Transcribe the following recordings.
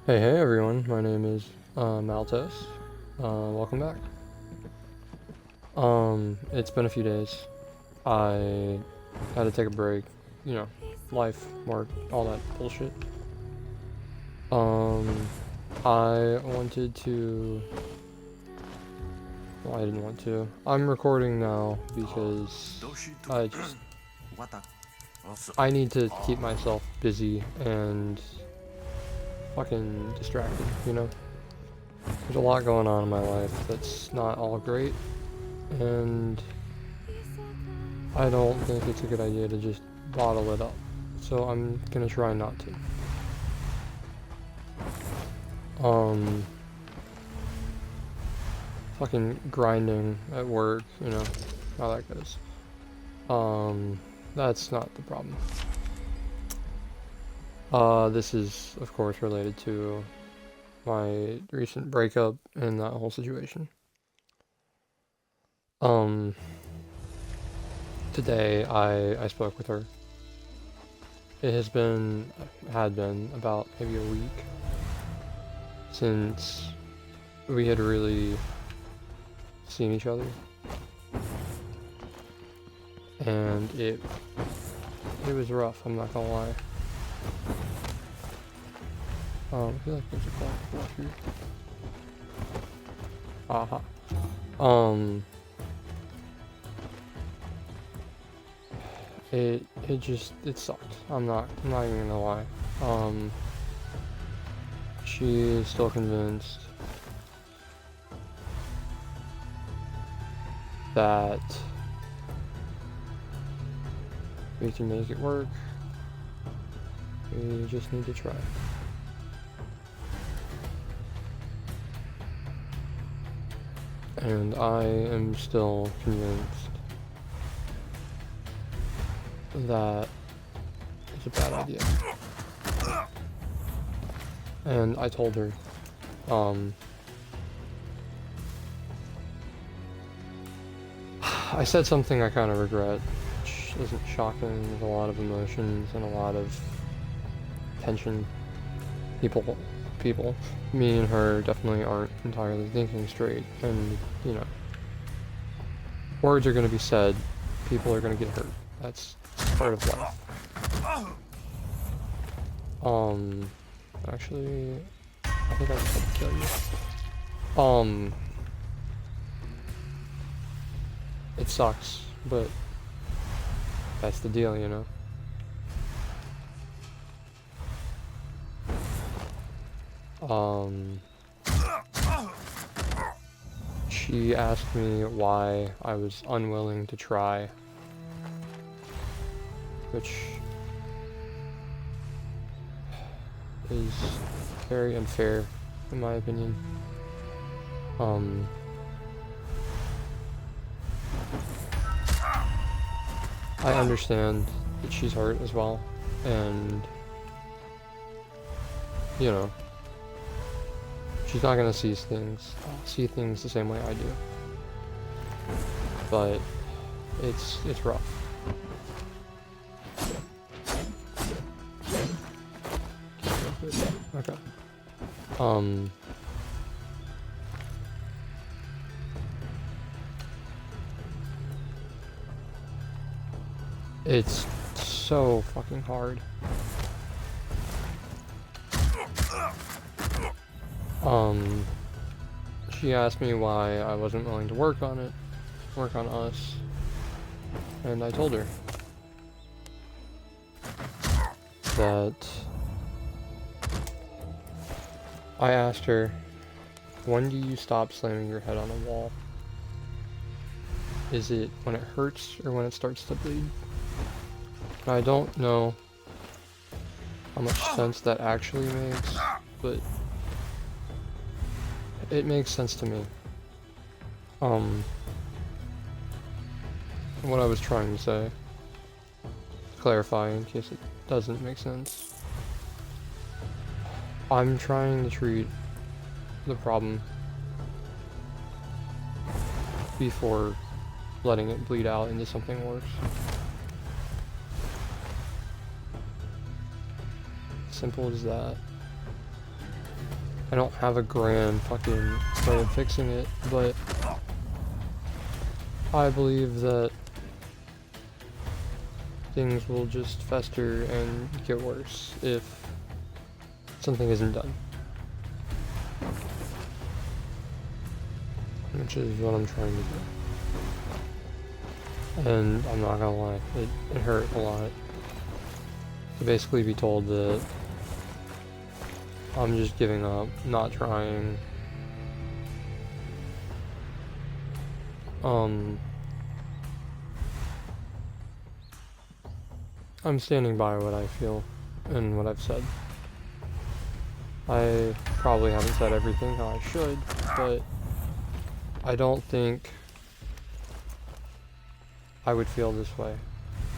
Hey everyone, my name is Maltos. Welcome back. It's been a few days. I had to take a break, you know, life, work, all that bullshit. Um, I wanted to. Well, I didn't want to. I'm recording now because I just. I need to keep myself busy and fucking distracted, you know? There's a lot going on in my life that's not all great, and I don't think it's a good idea to just bottle it up. So I'm gonna try not to. Fucking grinding at work, you know, how that goes. That's not the problem. This is, of course, related to my recent breakup and that whole situation. Um, Today I spoke with her. It had been about maybe a week since we had really seen each other, and it was rough. I'm not gonna lie. I feel like there's a car here. Aha. It sucked. I'm not even gonna lie. She is still convinced that we can make it work. We just need to try. And I am still convinced that it's a bad idea. And I told her, I said something I kind of regret, which isn't shocking. There's a lot of emotions and a lot of tension. People, me and her definitely aren't entirely thinking straight, and, you know, words are going to be said, people are going to get hurt. That's part of life. Actually, I think I just had to kill you. It sucks, but that's the deal, you know? She asked me why I was unwilling to try, which is very unfair, in my opinion. I understand that she's hurt as well, and, you know, she's not gonna see things the same way I do. But it's rough. Okay. It's so fucking hard. She asked me why I wasn't willing to work on us, and I told her that I asked her, when do you stop slamming your head on a wall? Is it when it hurts or when it starts to bleed? I don't know how much sense that actually makes, but it makes sense to me. What I was trying to say, to clarify in case it doesn't make sense. I'm trying to treat the problem before letting it bleed out into something worse. Simple as that. I don't have a grand fucking way of fixing it, but I believe that things will just fester and get worse if something isn't done. Which is what I'm trying to do. And I'm not gonna lie, it hurt a lot to basically be told that I'm just giving up, not trying. I'm standing by what I feel and what I've said. I probably haven't said everything how I should, but I don't think I would feel this way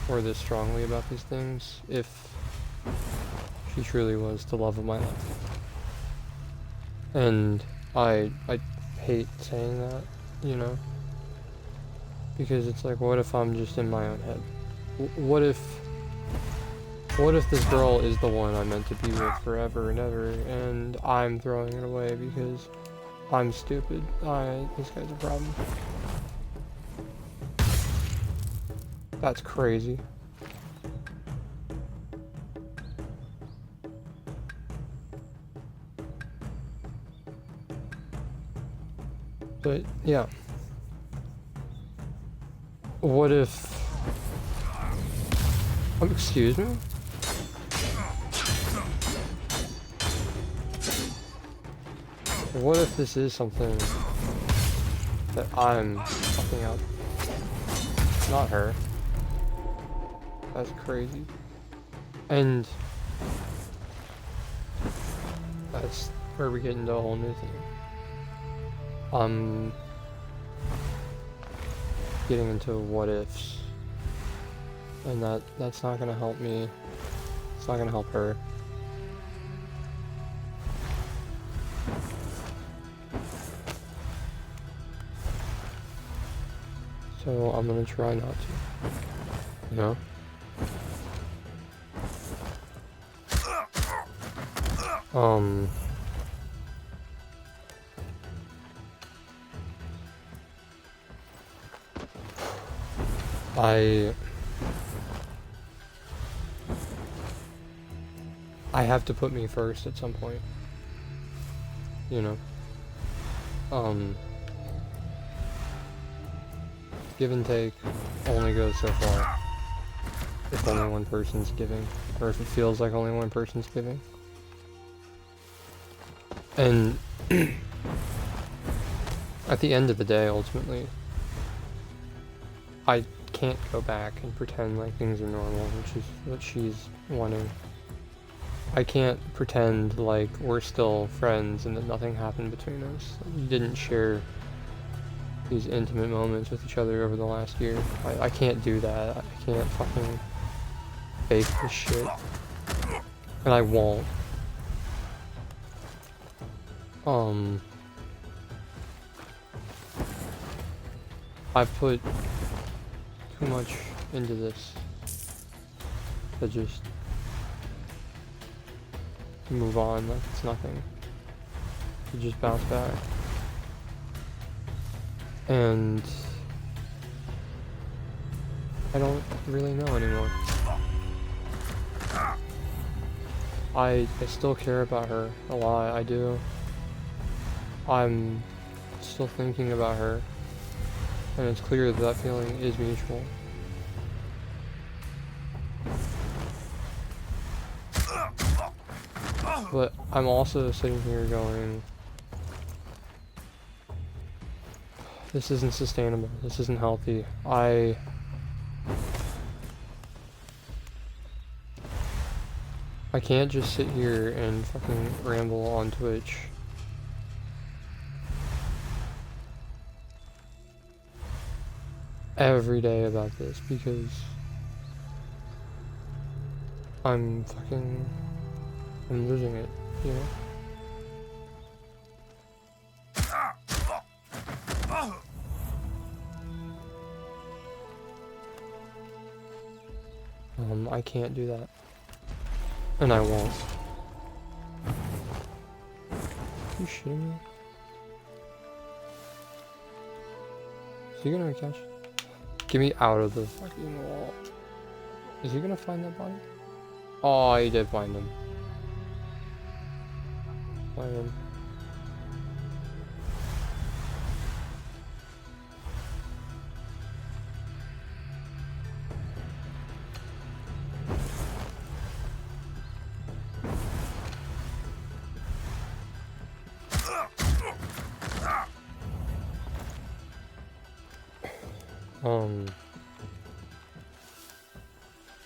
or this strongly about these things if she truly was the love of my life. And I hate saying that, you know, because it's like, what if I'm just in my own head? What if this girl is the one I'm meant to be with forever and ever, and I'm throwing it away because I'm stupid? This guy's a problem. That's crazy. But yeah. What if... excuse me? What if this is something that I'm fucking up? Not her. That's crazy. And that's where we get into a whole new thing. I'm getting into what ifs. And that's not gonna help me. It's not gonna help her. So I'm gonna try not to. You know? I have to put me first at some point. You know? Give and take only goes so far if only one person's giving, or if it feels like only one person's giving. And at the end of the day, ultimately, I can't go back and pretend like things are normal, which is what she's wanting. I can't pretend like we're still friends and that nothing happened between us. We didn't share these intimate moments with each other over the last year. I can't do that. I can't fucking fake this shit. And I won't. I've put too much into this to just move on like it's nothing. To just bounce back. And I don't really know anymore. I still care about her a lot, I do. I'm still thinking about her, and it's clear that that feeling is mutual. But I'm also sitting here going, this isn't sustainable, this isn't healthy. I can't just sit here and fucking ramble on Twitch every day about this, because I'm losing it, you know? I can't do that. And I won't. You shitting me? Is he gonna catch? Get me out of the fucking wall. Is he gonna find that body? Oh, he did find him. Find him.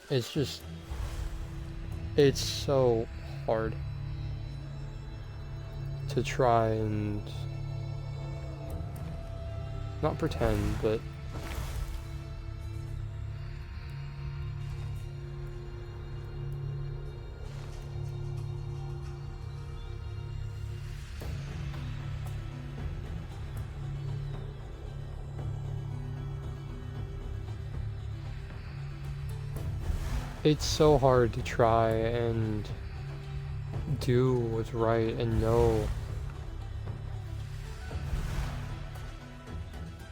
It's just, it's so hard to try and not pretend, but it's so hard to try and do what's right and know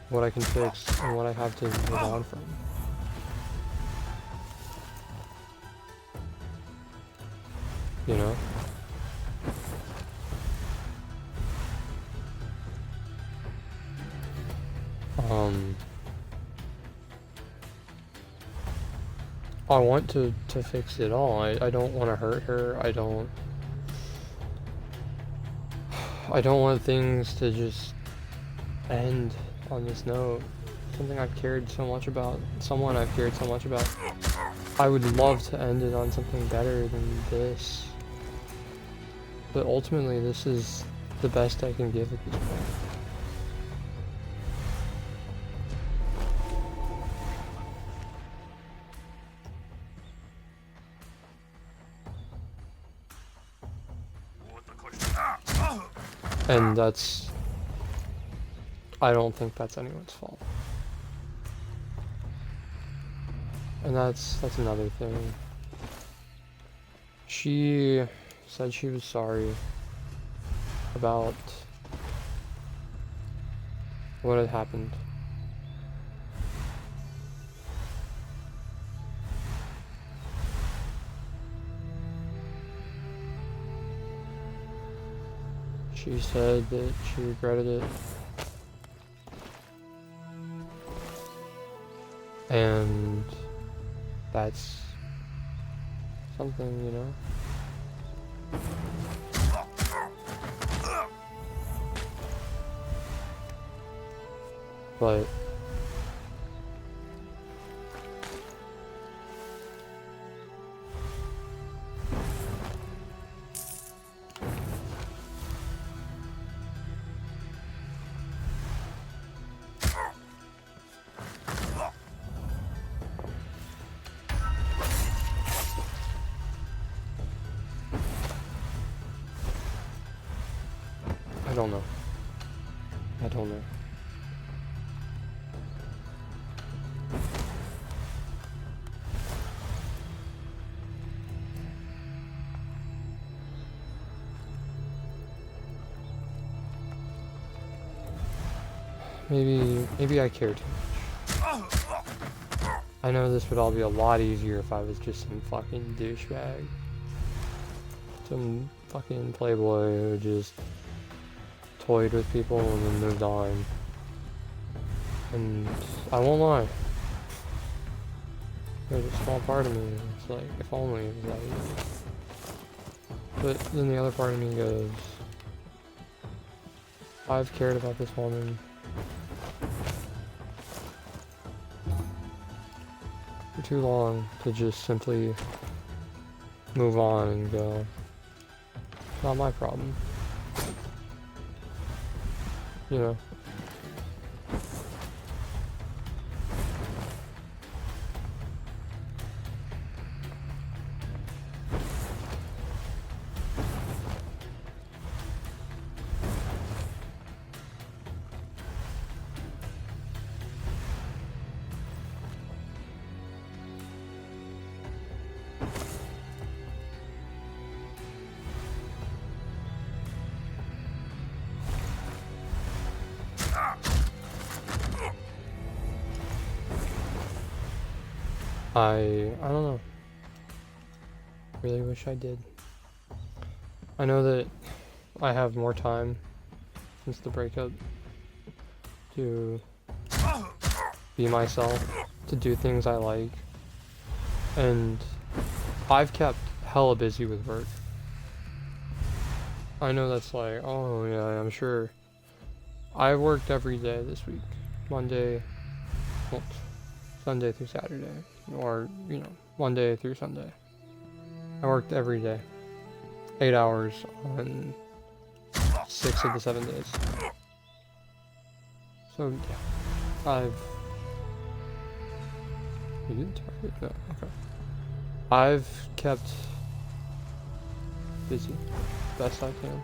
what I can fix and what I have to move on from. You know? I want to fix it all. I don't want to hurt her. I don't want things to just end on this note. Something I've cared so much about. Someone I've cared so much about. I would love to end it on something better than this. But ultimately, this is the best I can give at this point. And that's, I don't think that's anyone's fault. And that's another thing. She said she was sorry about what had happened. She said that she regretted it. And that's something, you know? But I don't know. I don't know. Maybe I care too much. I know this would all be a lot easier if I was just some fucking douchebag. Some fucking playboy who just toyed with people and then moved on. And I won't lie. There's a small part of me that's like, if only it was that easy. But then the other part of me goes, I've cared about this woman for too long to just simply move on and go, not my problem. You know. I don't know. Really wish I did. I know that I have more time since the breakup to be myself, to do things I like, and I've kept hella busy with work. I know that's like, oh yeah, I'm sure. I worked every day this week. Monday, well, Sunday through Saturday. Or, you know, Monday through Sunday. I worked every day. 8 hours on 6 of the 7 days. So, yeah. You didn't target? No, okay. I've kept busy best I can.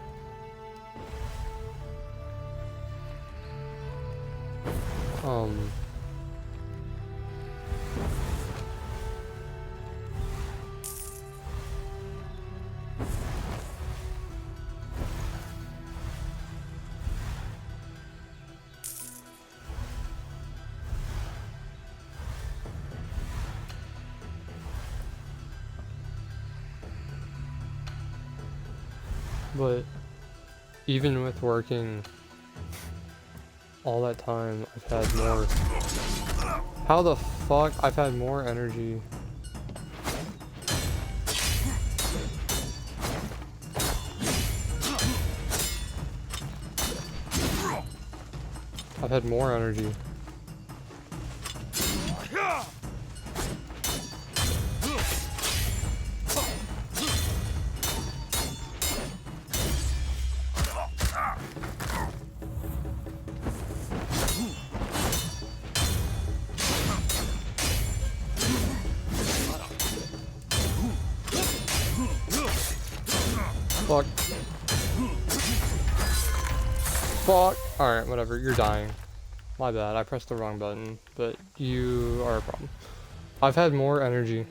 But even with working all that time, I've had more. How the fuck? I've had more energy. I've had more energy. Fuck. Fuck. Alright, whatever. You're dying. My bad. I pressed the wrong button, but you are a problem. I've had more energy.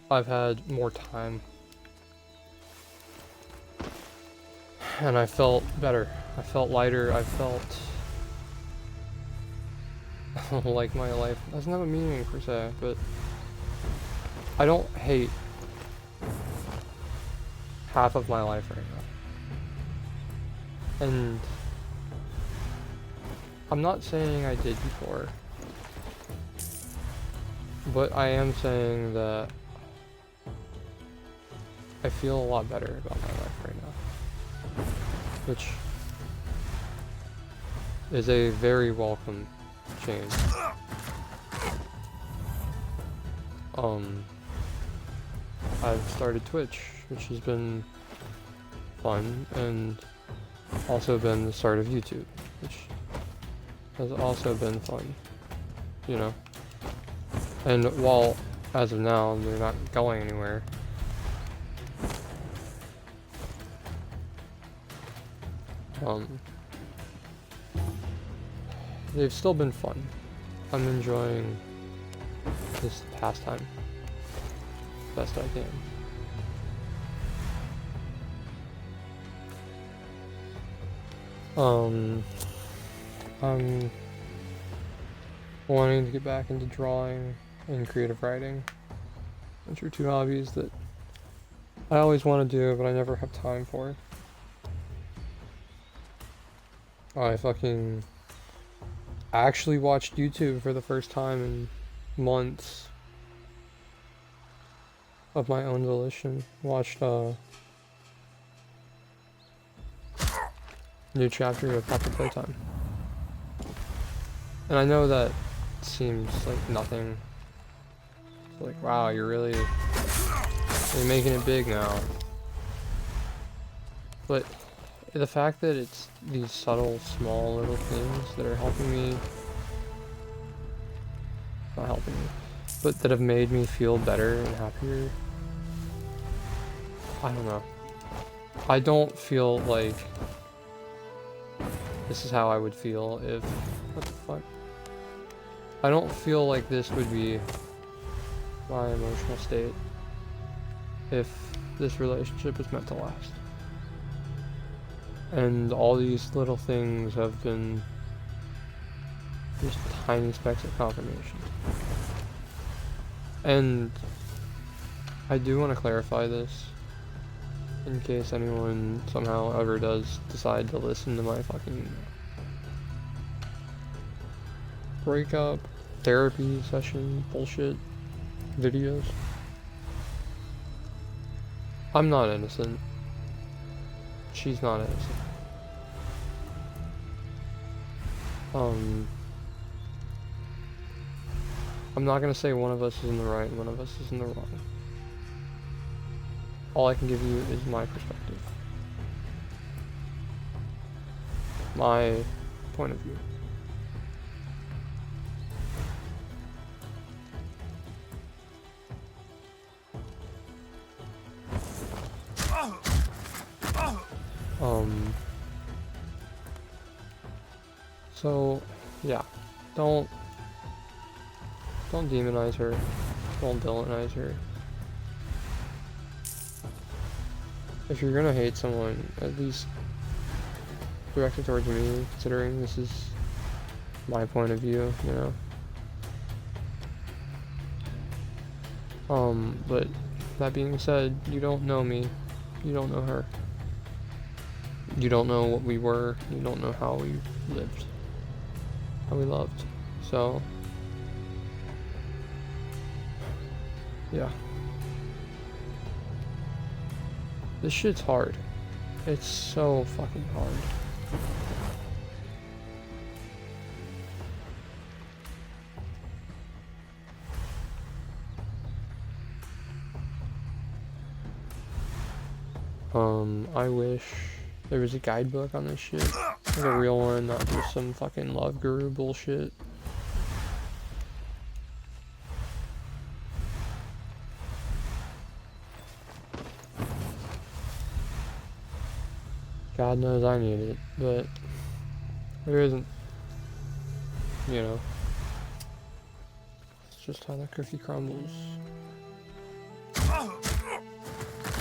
I've had more time. And I felt better. I felt lighter. I felt like my life doesn't have a meaning per se, but I don't hate half of my life right now. And I'm not saying I did before, but I am saying that I feel a lot better about my life right now, which is a very welcome change. I've started Twitch, which has been fun, and also been the start of YouTube, which has also been fun, you know. And while, as of now, they're not going anywhere, they've still been fun. I'm enjoying this pastime best I can. I'm wanting to get back into drawing and creative writing, which are two hobbies that I always want to do, but I never have time for. I fucking actually watched YouTube for the first time in months of my own volition. Watched new chapter of Poppy Playtime. And I know that seems like nothing. It's like, wow, you're making it big now. But the fact that it's these subtle, small little things that are helping me, not helping me, but that have made me feel better and happier. I don't know. I don't feel like this is how I would feel if, what the fuck? I don't feel like this would be my emotional state if this relationship is meant to last. And all these little things have been just tiny specks of confirmation. And I do want to clarify this in case anyone somehow ever does decide to listen to my fucking breakup therapy session bullshit videos. I'm not innocent. She's not innocent. I'm not gonna say one of us is in the right and one of us is in the wrong. All I can give you is my perspective. My point of view. So, yeah, don't demonize her, don't villainize her. If you're gonna hate someone, at least direct it towards me, considering this is my point of view, you know? But that being said, you don't know me, you don't know her. You don't know what we were, you don't know how we lived, how we loved, so, yeah. This shit's hard. It's so fucking hard. I wish there was a guidebook on this shit. Like a real one, not just some fucking love guru bullshit. God knows I need it, but there isn't. You know. It's just how the cookie crumbles.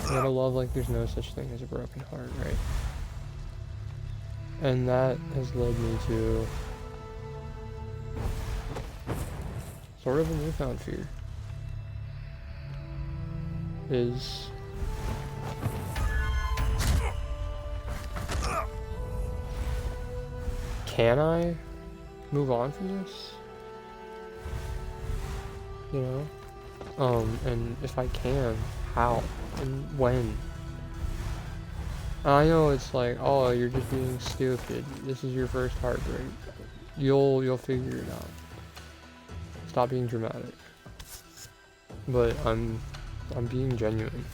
You gotta love like there's no such thing as a broken heart, right? And that has led me to sort of a newfound fear. Is can I move on from this? You know? And if I can, how and when? I know it's like, oh, you're just being stupid. This is your first heartbreak. You'll figure it out. Stop being dramatic. But I'm being genuine.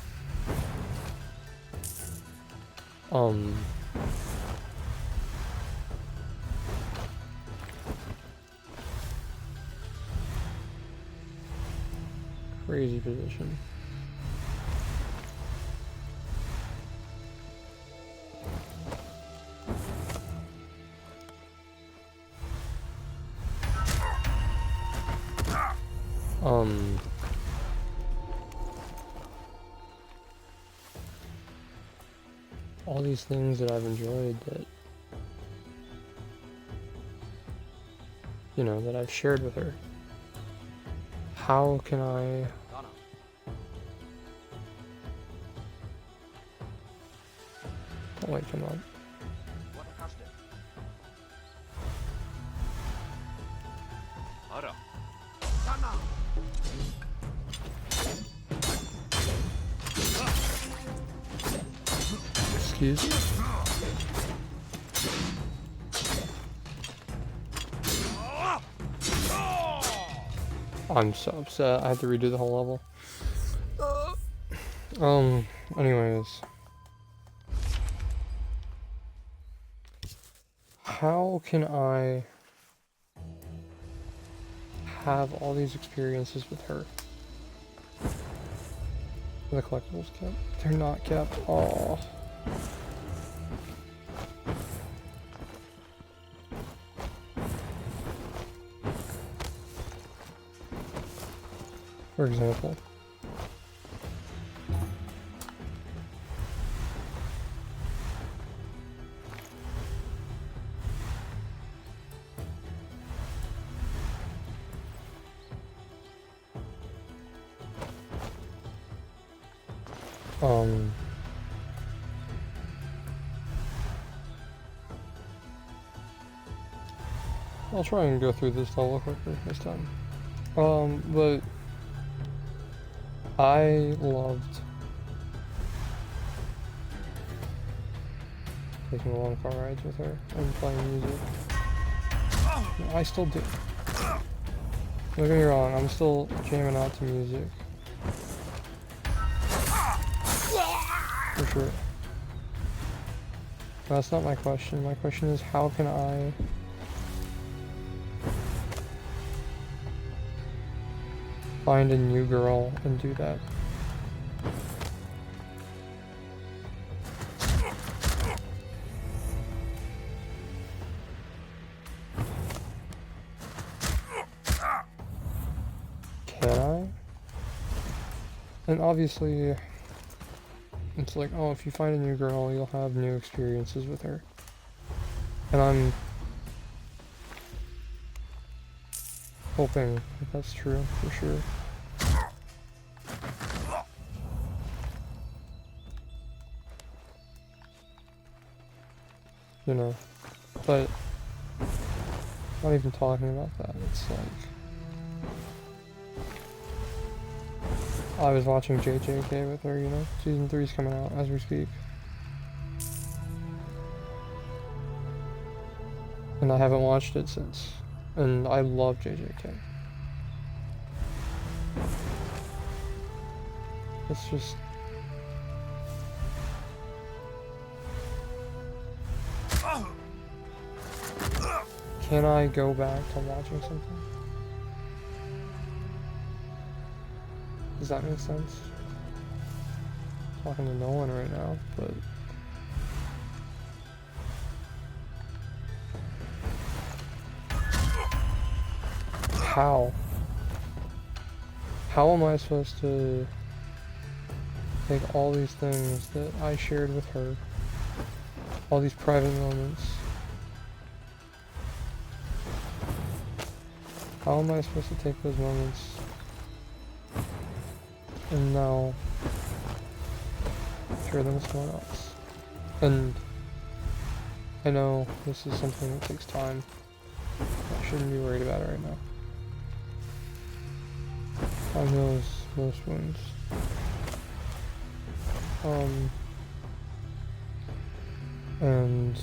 Crazy position. All these things that I've enjoyed that, you know, that I've shared with her. How can I oh wait, come on. Excuse me? I'm so upset. I had to redo the whole level. Anyways. How can I have all these experiences with her? The collectibles kept? They're not kept. Oh. For example. Um, I'll try and go through this level quicker this time. But I loved taking long car rides with her and playing music. I still do. Don't get me wrong, I'm still jamming out to music. For sure. That's not my question. My question is, how can I find a new girl and do that? Can I? And obviously, it's like, oh, if you find a new girl, you'll have new experiences with her. And I'm hoping that that's true, for sure. You know, but not even talking about that. It's like, I was watching JJK with her, you know? Season 3's coming out as we speak. And I haven't watched it since. And I love JJK. It's just... Can I go back to watching something? Does that make sense? I'm talking to no one right now, but... How? How am I supposed to take all these things that I shared with her, all these private moments, how am I supposed to take those moments and now share them with someone else? And I know this is something that takes time. I shouldn't be worried about it right now. Time heals most wounds. And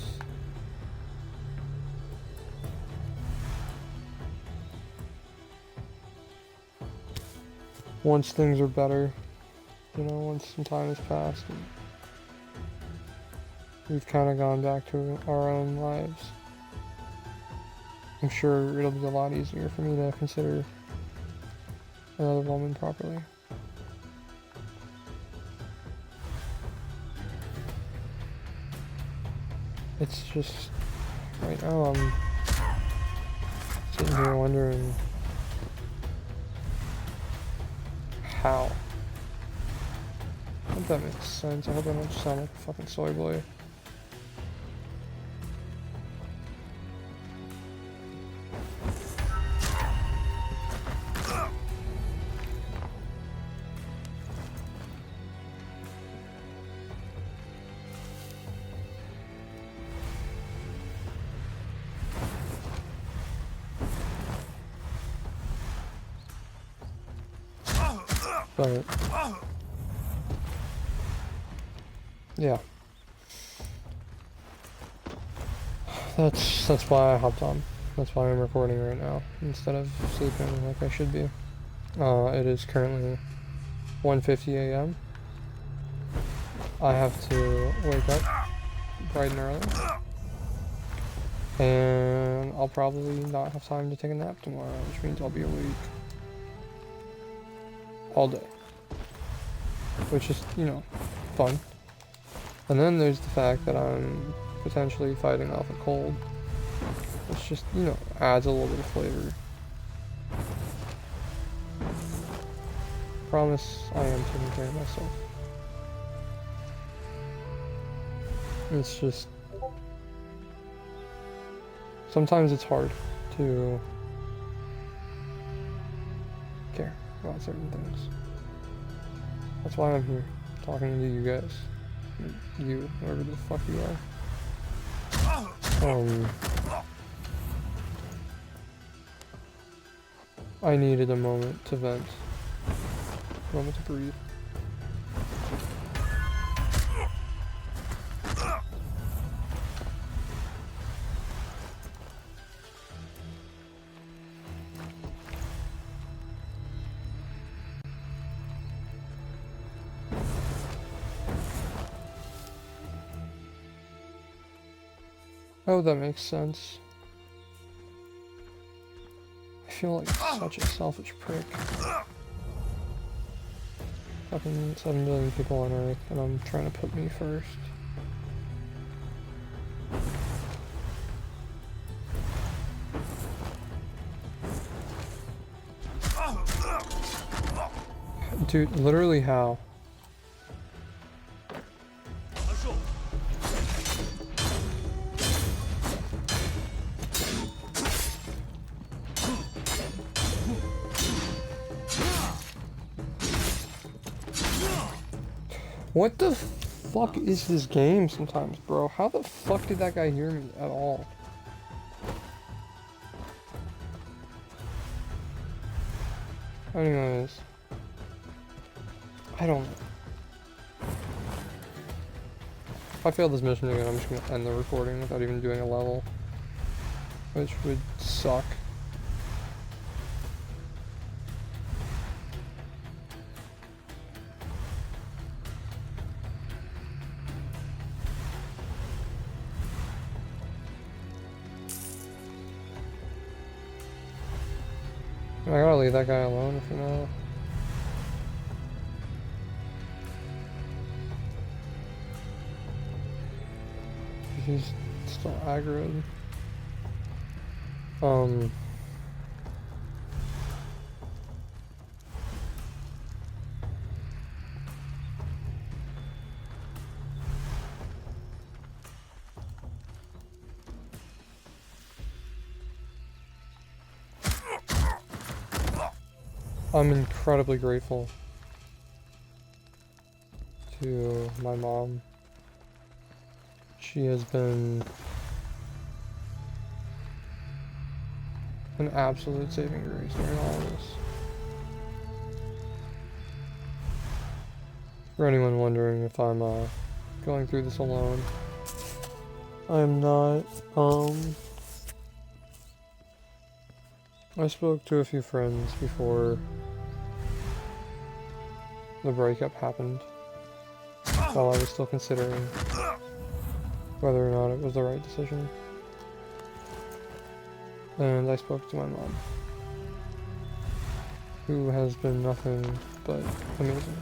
once things are better, you know, once some time has passed, and we've kind of gone back to our own lives, I'm sure it'll be a lot easier for me to consider another woman properly. It's just, right now I'm sitting here wondering how. I hope that makes sense. I hope I don't sound like a fucking soy boy. But yeah, that's why I hopped on. That's why I'm recording right now instead of sleeping like I should be. It is currently 1:50 a.m. I have to wake up bright and early, and I'll probably not have time to take a nap tomorrow, which means I'll be awake all day, which is, you know, fun. And then there's the fact that I'm potentially fighting off a cold, which just, you know, adds a little bit of flavor. Promise I am taking care of myself. It's just, sometimes it's hard to care about certain things. That's why I'm here, talking to you guys. You, whoever the fuck you are. I needed a moment to vent. A moment to breathe. Oh, that makes sense. I feel like such a selfish prick. Fucking 7 billion people on Earth, and I'm trying to put me first. Dude, literally how? What the fuck is this game sometimes, bro? How the fuck did that guy hear me at all? Anyways. I don't know. If I fail this mission again, I'm just gonna end the recording without even doing a level. Which would suck. I gotta leave that guy alone for now. He's still aggroed. I'm incredibly grateful to my mom. She has been an absolute saving grace during all of this. For anyone wondering if I'm going through this alone, I am not. I spoke to a few friends before the breakup happened, while I was still considering whether or not it was the right decision. And I spoke to my mom, who has been nothing but amazing.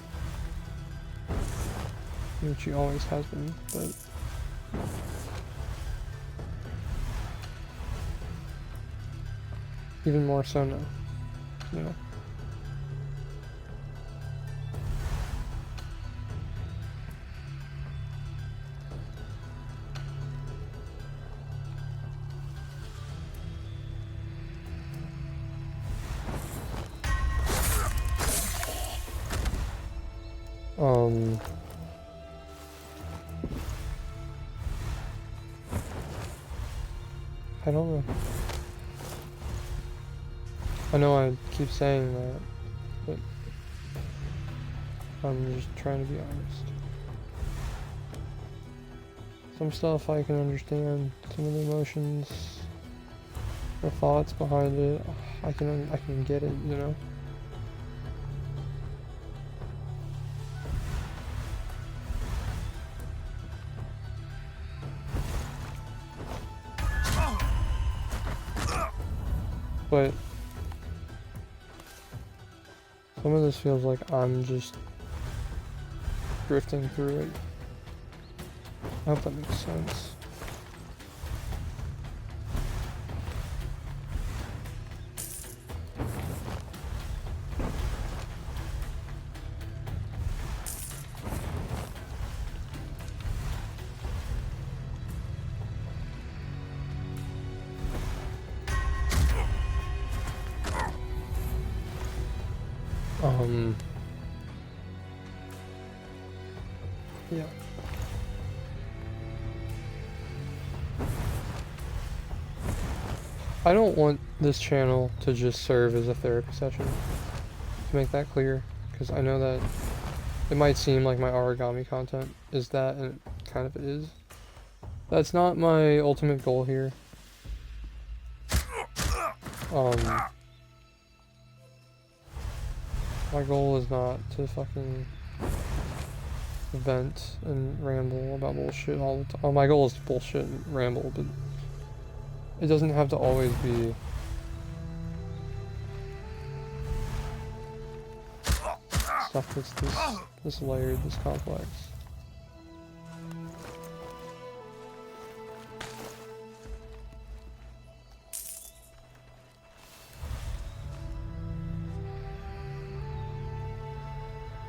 And she always has been, but even more so now, you know. I don't know. I know I keep saying that, but I'm just trying to be honest. Some stuff I can understand, some of the emotions, the thoughts behind it, I can get it, you know? But some of this feels like I'm just drifting through it. I hope that makes sense. Yeah. I don't want this channel to just serve as a therapy session, to make that clear, because I know that it might seem like my origami content is that, and it kind of is. That's not my ultimate goal here. My goal is not to fucking vent and ramble about bullshit all the time. Oh, my goal is to bullshit and ramble, but it doesn't have to always be stuff that's this layered, this complex.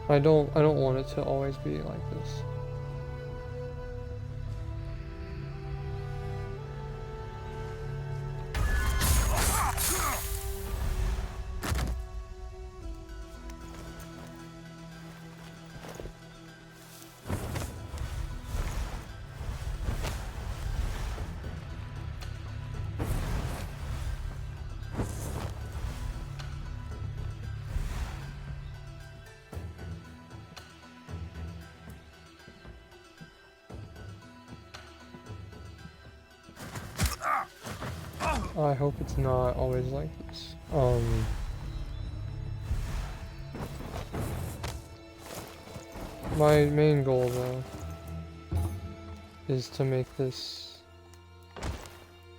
I don't want it to always be like this. I hope it's not always like this. My main goal though is to make this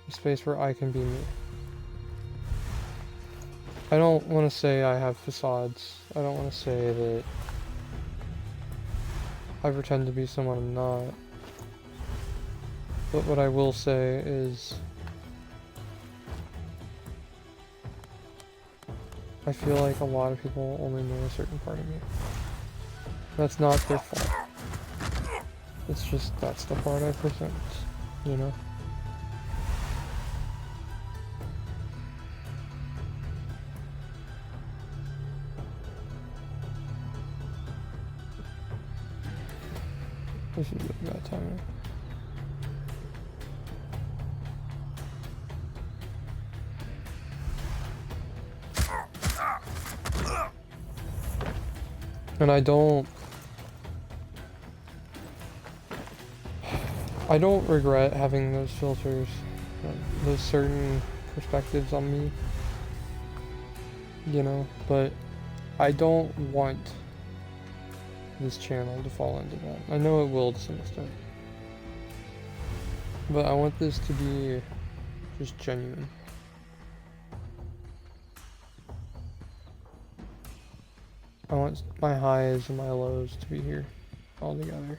a space where I can be me. I don't want to say I have facades. I don't want to say that I pretend to be someone I'm not. But what I will say is I feel like a lot of people only know a certain part of me. That's not their fault. It's just that's the part I present, you know? This is a bad timing. And I don't regret having those filters, those certain perspectives on me, you know, but I don't want this channel to fall into that. I know it will to some extent, but I want this to be just genuine. I want my highs and my lows to be here all together.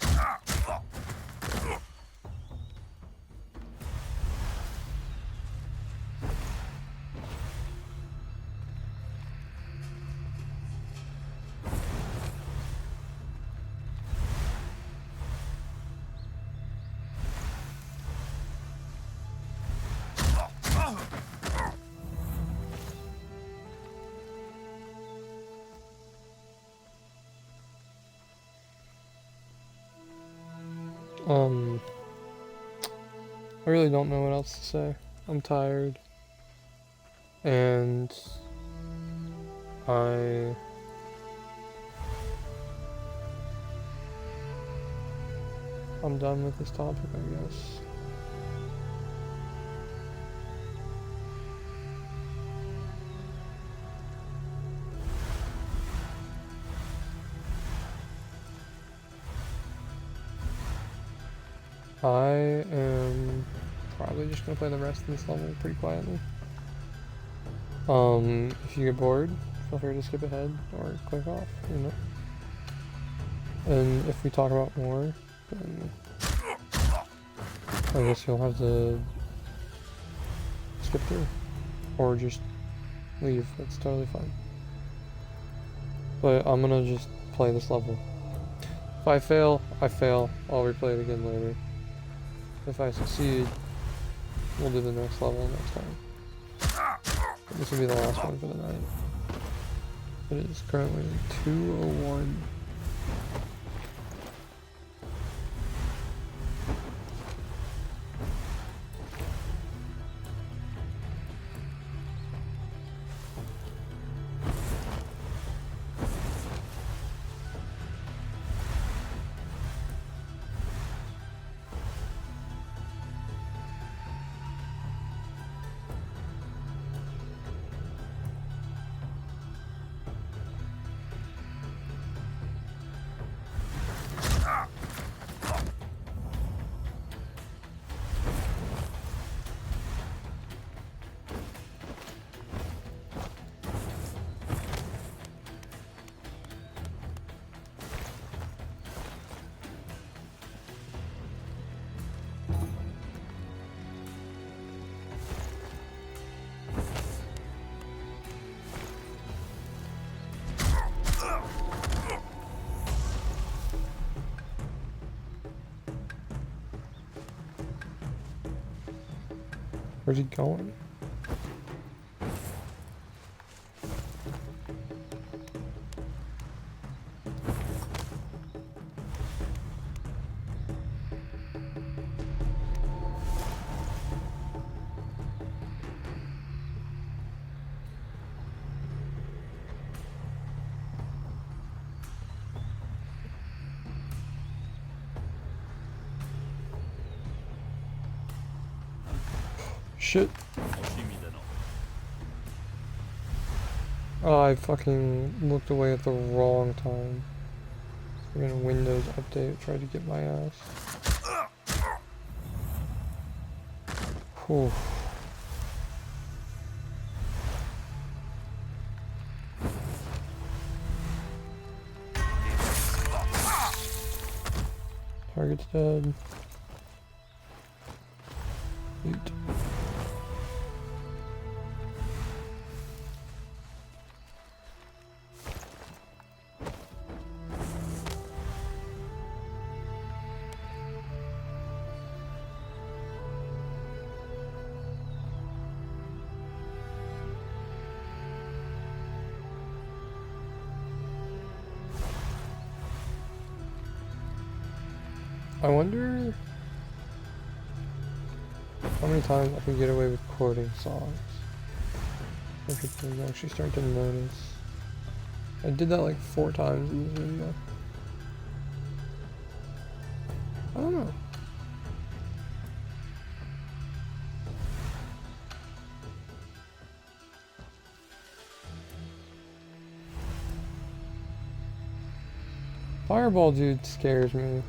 I really don't know what else to say. I'm tired. And I'm done with this topic, I guess. I am probably just gonna play the rest of this level pretty quietly. If you get bored, feel free to skip ahead or click off, you know. And if we talk about more, then I guess you'll have to skip through. Or just leave, that's totally fine. But I'm gonna just play this level. If I fail, I fail. I'll replay it again later. If I succeed, we'll do the next level next time. This will be the last one for the night. It is currently 2:01. Where's he going? Shit. Oh, I fucking looked away at the wrong time. Freaking Windows update tried to get my ass. Whew. Target's dead. Sweet. I wonder how many times I can get away with quoting songs. If people actually start to notice. I did that like 4 times in this video. I don't know. Fireball dude scares me.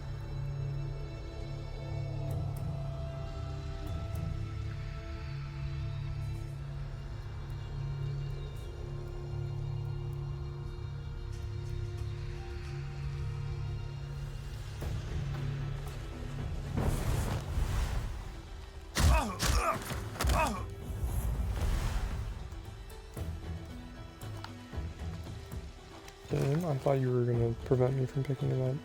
Damn, I thought you were gonna prevent me from picking him up.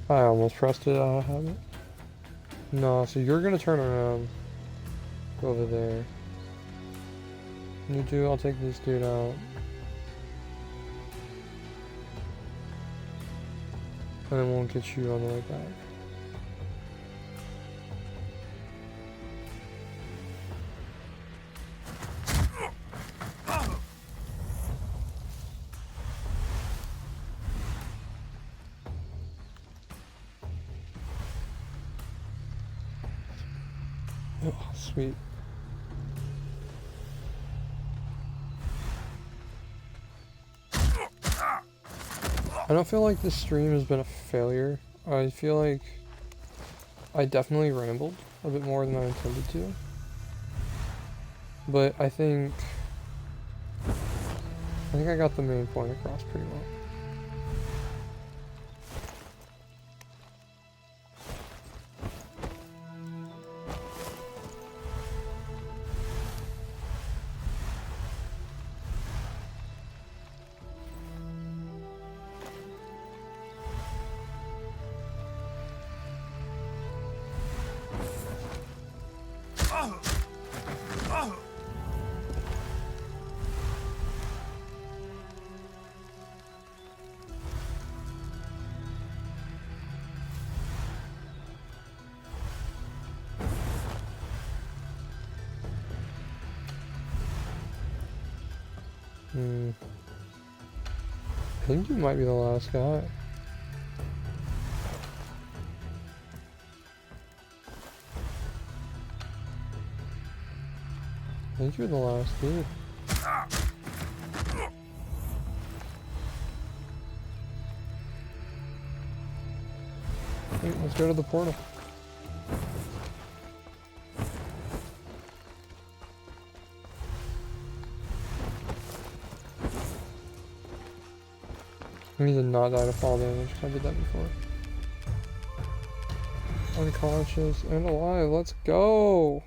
I almost pressed it out of habit. No, so you're gonna turn around. Go over there. You do, I'll take this dude out. And then we'll get you on the way back. Oh, sweet. I don't feel like this stream has been a failure. I feel like I definitely rambled a bit more than I intended to. But I think I got the main point across pretty well. I think you might be the last guy. I think you're the last dude. Wait, let's go to the portal. I need to not die to fall damage, because I did that before. Unconscious and alive, let's go!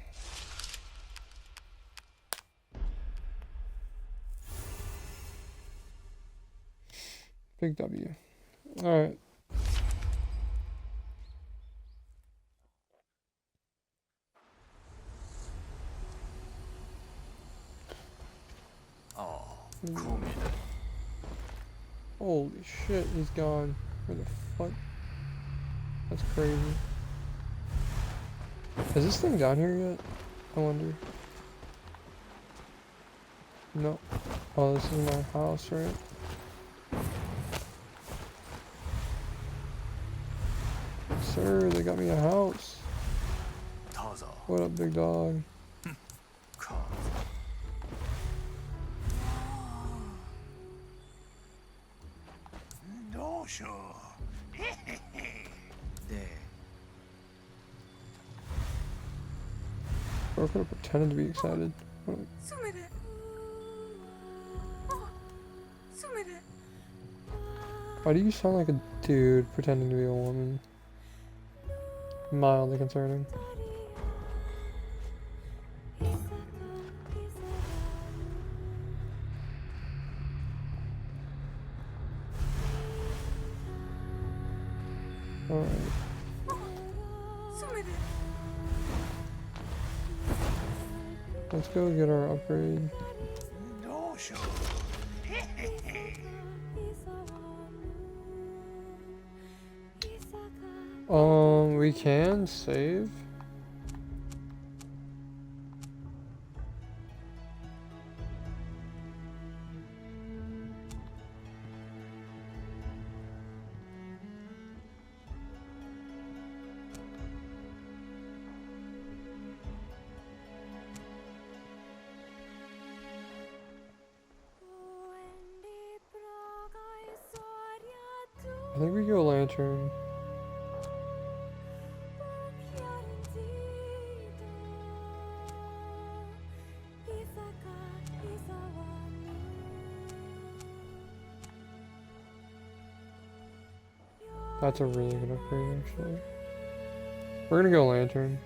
Big W. Alright. Holy shit, he's gone. Where the fuck? That's crazy. Is this thing down here yet? I wonder. No. Oh, this is my house, right? Sir, they got me a house. What up, big dog? Or could have pretended to be excited. Why do you sound like a dude pretending to be a woman? Mildly concerning. Alright. Let's go get our upgrade. We can save. I think we go lantern. That's a really good upgrade, actually. We're gonna go lantern.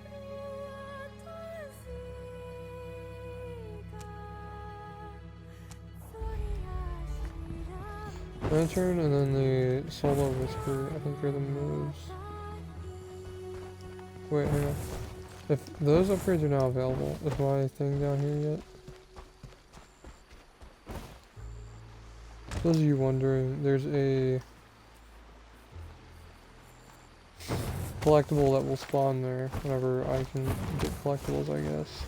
Lantern and then the solo whisper, I think are the moves. Wait, hang on. If those upgrades are now available, is my thing down here yet? For those of you wondering, there's a collectible that will spawn there whenever I can get collectibles, I guess.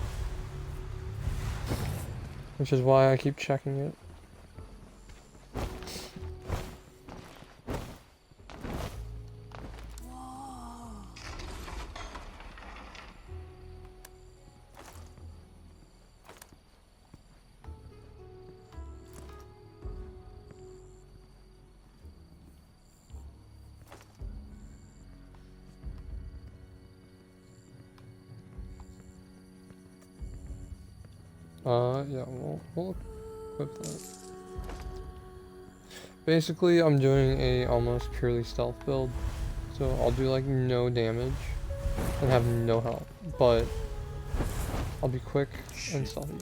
Which is why I keep checking it. Yeah, we'll equip that. Basically, I'm doing a almost purely stealth build, so I'll do like no damage and have no health, but I'll be quick and stealthy.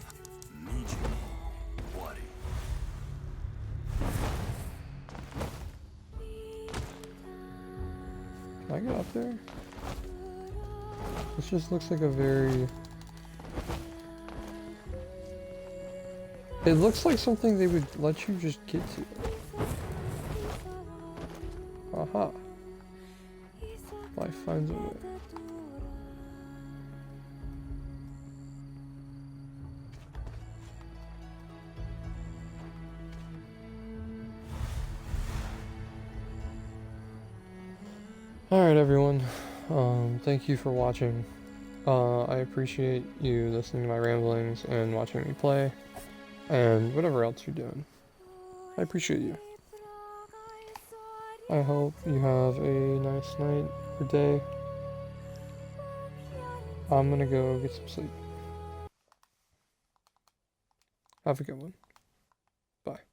Can I get up there? This just looks like a very... It looks like something they would let you just get to. Aha. Life finds a way. Alright everyone, thank you for watching. I appreciate you listening to my ramblings and watching me play. And whatever else you're doing. I appreciate you. I hope you have a nice night or day. I'm gonna go get some sleep. Have a good one. Bye.